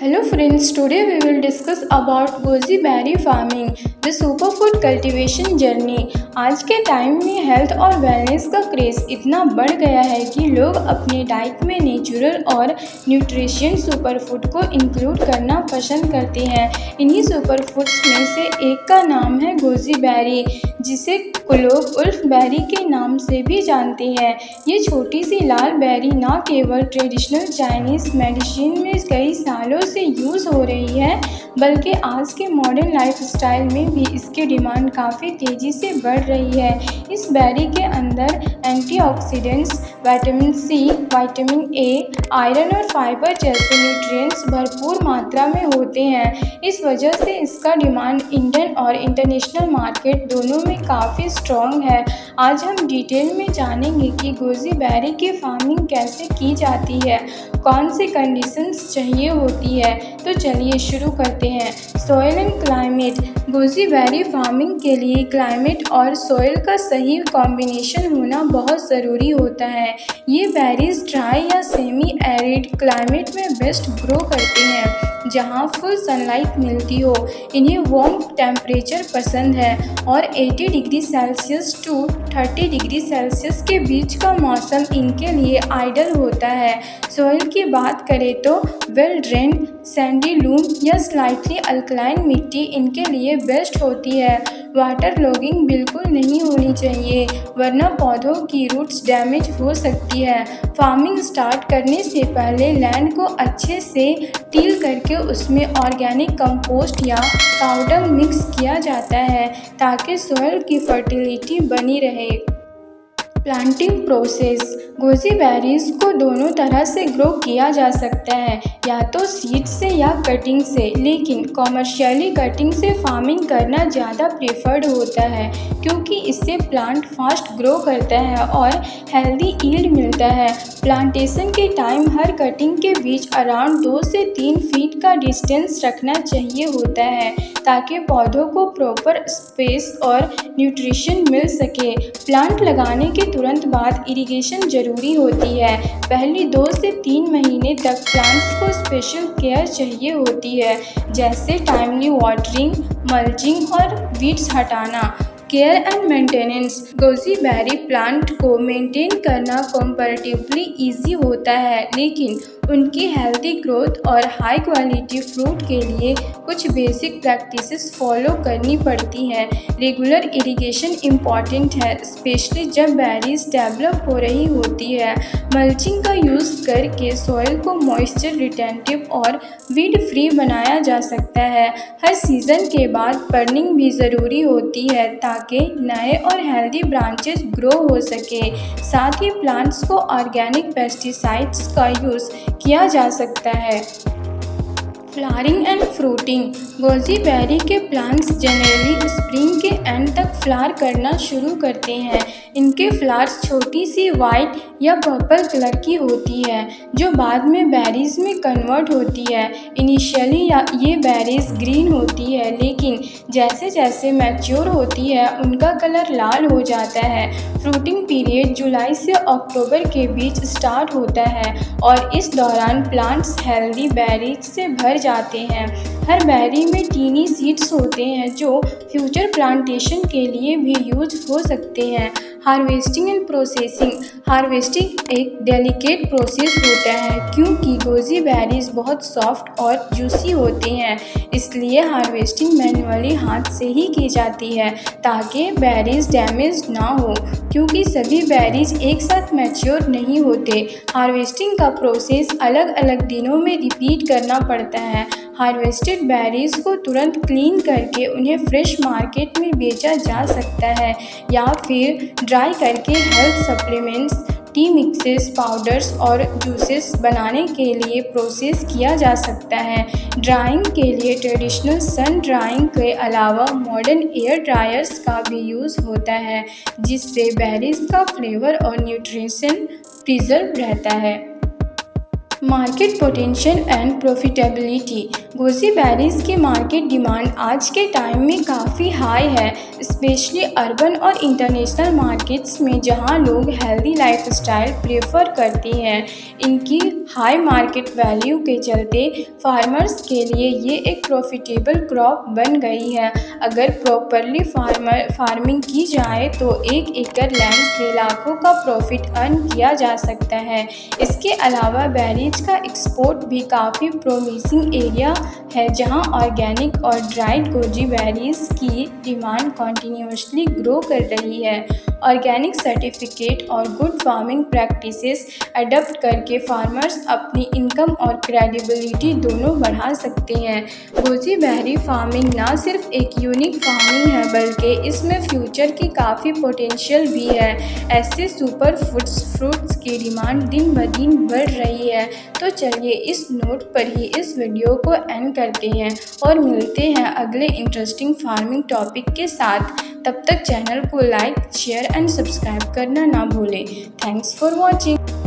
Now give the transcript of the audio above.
Hello friends, today we will discuss about goji berry farming the super food cultivation journey. आज के time में health और wellness का craze इतना बढ़ गया है कि लोग अपने डाइट में नेचुरल और न्यूट्रिशियन सुपर फूड को इंक्लूड करना पसंद करते हैं। इन्हीं सुपर फूड्स में से एक का नाम है गोजी बेरी, जिसे लोग उल्फ बेरी के नाम से भी जानते हैं। ये छोटी सी लाल बेरी न केवल ट्रेडिशनल चाइनीज़ मेडिसिन में कई सालों से यूज़ हो रही है, बल्कि आज के मॉडर्न लाइफस्टाइल में भी इसकी डिमांड काफ़ी तेज़ी से बढ़ रही है। इस बेरी के अंदर antioxidants, vitamin C, vitamin A, iron और फाइबर जैसे न्यूट्रिएंट्स भरपूर मात्रा में होते हैं। इस वजह से इसका डिमांड इंडियन और इंटरनेशनल मार्केट दोनों में काफ़ी स्ट्रॉन्ग है। आज हम डिटेल में जानेंगे कि गोजी बेरी की फार्मिंग कैसे की जाती है, कौन सी कंडीशंस चाहिए होती है। तो चलिए शुरू करते हैं। Soil and climate. Goji berry farming के लिए क्लाइमेट और सॉइल का सही कॉम्बिनेशन होना बहुत ज़रूरी होता है। ये बेरीज ड्राई या सेमी एरिड क्लाइमेट में बेस्ट ग्रो करते हैं, जहाँ फुल सनलाइट मिलती हो। इन्हें वार्म टेम्परेचर पसंद है और 80 degree Celsius to 30 degree Celsius के बीच का मौसम इनके लिए आइडियल होता है। सॉइल की बात करें तो वेल ड्रेन्ड, सैंडी लूम या स्लाइटली अल्कलाइन मिट्टी इनके लिए बेस्ट होती है। वाटर लॉगिंग बिल्कुल नहीं होनी चाहिए, वरना पौधों की रूट्स डैमेज हो सकती है। फार्मिंग स्टार्ट करने से पहले लैंड को अच्छे से टिल करके उसमें ऑर्गेनिक कंपोस्ट या काउ डंग मिक्स किया जाता है, ताकि सॉइल की फर्टिलिटी बनी रहे। Planting process. गोजी बेरीज को दोनों तरह से ग्रो किया जा सकता है, या तो सीड से या कटिंग से, लेकिन कॉमर्शियली कटिंग से फार्मिंग करना ज़्यादा प्रेफर्ड होता है, क्योंकि इससे प्लांट फास्ट ग्रो करता है और हेल्दी यील्ड मिलता है। प्लांटेशन के टाइम हर कटिंग के बीच अराउंड 2 से 3 फीट का डिस्टेंस रखना चाहिए होता है, ताकि पौधों को प्रॉपर स्पेस और न्यूट्रिशन मिल सके। प्लांट लगाने के तुरंत बाद इरिगेशन ज़रूरी होती है। पहली 2 से 3 महीने तक प्लांट्स को स्पेशल केयर चाहिए होती है, जैसे टाइमली वाटरिंग, मल्चिंग और वीड्स हटाना। Care and maintenance. Goji berry plant को मेंटेन करना कंपैरेटिवली इजी होता है, लेकिन उनकी हेल्दी ग्रोथ और हाई क्वालिटी फ्रूट के लिए कुछ बेसिक प्रैक्टिसेस फॉलो करनी पड़ती हैं। रेगुलर इरिगेशन इम्पॉर्टेंट है, स्पेशली जब बेरीज डेवलप हो रही होती है। मल्चिंग का यूज़ करके सॉइल को मॉइस्चर रिटेंटिव और वीड फ्री बनाया जा सकता है। हर सीज़न के बाद बर्निंग भी ज़रूरी होती है, ताकि नए और हेल्दी ब्रांचेस ग्रो हो सके। साथ ही प्लांट्स को ऑर्गेनिक पेस्टिसाइड्स का यूज़ किया जा सकता है। Flowering and fruiting. Goji berry के प्लांट्स जनरली स्प्रिंग के एंड तक फ्लावर करना शुरू करते हैं। इनके फ्लावर्स छोटी सी वाइट या पर्पल कलर की होती है, जो बाद में बेरीज में कन्वर्ट होती है। इनिशियली ये बेरीज ग्रीन होती है, लेकिन जैसे जैसे मैच्योर होती है उनका कलर लाल हो जाता है। फ्रूटिंग पीरियड जुलाई से अक्टूबर के बीच स्टार्ट होता है और इस दौरान प्लांट्स हेल्दी बेरीज से भर जाते हैं। हर बेरी में टीनी सीड्स होते हैं, जो फ्यूचर प्लांटेशन के लिए भी यूज हो सकते हैं। Harvesting and processing. हार्वेस्टिंग एक डेलिकेट प्रोसेस होता है, क्योंकि गोजी बेरीज बहुत सॉफ्ट और जूसी होते हैं, इसलिए हार्वेस्टिंग मैन्युअली हाथ से ही की जाती है, ताकि बेरीज डैमेज ना हो, क्योंकि सभी बेरीज एक साथ मैच्योर नहीं होते। हार्वेस्टिंग का प्रोसेस अलग अलग दिनों में रिपीट करना पड़ता है। हार्वेस्टेड बेरीज को तुरंत क्लीन करके उन्हें फ्रेश मार्केट में बेचा जा सकता है, या फिर ड्राई करके health supplements, T mixes, powders और जूसेस बनाने के लिए प्रोसेस किया जा सकता है। ड्राइंग के लिए ट्रेडिशनल सन ड्राइंग के अलावा मॉडर्न एयर ड्रायर्स का भी यूज़ होता है, जिससे बेरीज का फ्लेवर और न्यूट्रिशन प्रिजर्व रहता है। Market potential and profitability. Goji berries की मार्केट डिमांड आज के टाइम में काफ़ी हाई है, स्पेशली अर्बन और इंटरनेशनल मार्केट्स में जहां लोग हेल्दी लाइफस्टाइल प्रेफर करते हैं। इनकी हाई मार्केट वैल्यू के चलते फार्मर्स के लिए ये एक प्रॉफिटेबल क्रॉप बन गई है। अगर प्रॉपरली फार्मिंग की जाए तो 1 एकड़ लैंड से लाखों का प्रॉफिट अर्न किया जा सकता है। इसके अलावा बेरीज का एक्सपोर्ट भी काफ़ी प्रोमिसिंग एरिया है, जहां ऑर्गेनिक और ड्राइड गोजी बेरीज की डिमांड कंटिन्यूअसली ग्रो कर रही है। ऑर्गेनिक सर्टिफिकेट और गुड फार्मिंग प्रैक्टिसेस अडॉप्ट करके फार्मर्स अपनी इनकम और क्रेडिबिलिटी दोनों बढ़ा सकते हैं। गोजी बेरी फार्मिंग ना सिर्फ एक यूनिक फार्मिंग है, बल्कि इसमें फ्यूचर की काफ़ी पोटेंशियल भी है। ऐसे सुपर फ्रूट्स की डिमांड दिन ब दिन बढ़ रही है। तो चलिए इस नोट पर ही इस वीडियो को एंड करते हैं और मिलते हैं अगले इंटरेस्टिंग फार्मिंग टॉपिक के साथ। तब तक चैनल को लाइक, शेयर एंड सब्सक्राइब करना ना भूलें। Thanks for watching.